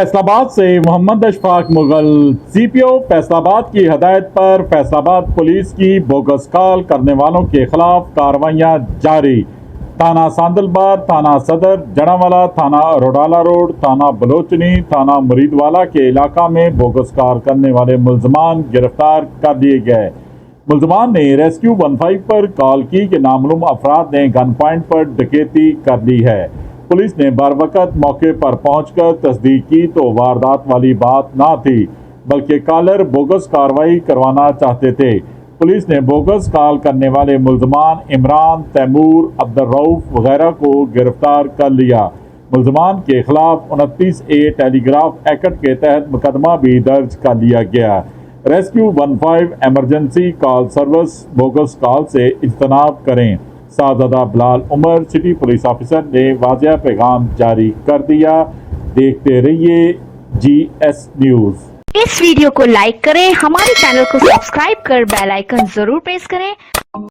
फैसलाबाद से मोहम्मद अशफाक मुगल सीपीओ फैसलाबाद की हदायत पर फैसलाबाद पुलिस की बोगस कॉल करने वालों के खिलाफ कार्रवाइयां जारी। थाना सांदलबार, थाना सदर जड़ावाला, थाना रोडाला रोड, थाना बलोचनी, थाना मुरीदवाला के इलाका में बोगस कॉल करने वाले मुल्जमान गिरफ्तार कर लिए गए। मुल्जमान ने रेस्क्यू 15 पर कॉल की कि नामालूम अफराद ने गन पॉइंट पर डकैती कर ली है। पुलिस ने बरवकत मौके पर पहुंचकर तस्दीक की तो वारदात वाली बात ना थी, बल्कि कॉलर बोगस कार्रवाई करवाना चाहते थे। पुलिस ने बोगस कॉल करने वाले मुल्जमान इमरान, तैमूर, अब्दुर्रऊफ वगैरह को गिरफ्तार कर लिया। मुल्जमान के खिलाफ 29A टेलीग्राफ एक्ट के तहत मुकदमा भी दर्ज कर लिया गया। Rescue 15 emergency call service bogus call से इज्तनाब करें। Sahibzada Bilal Umar city police officer ने वाज़ेह पैगाम जारी कर दिया। देखते रहिए GS न्यूज़। इस वीडियो को लाइक करें, हमारे चैनल को सब्सक्राइब कर बेल आइकन जरूर प्रेस करें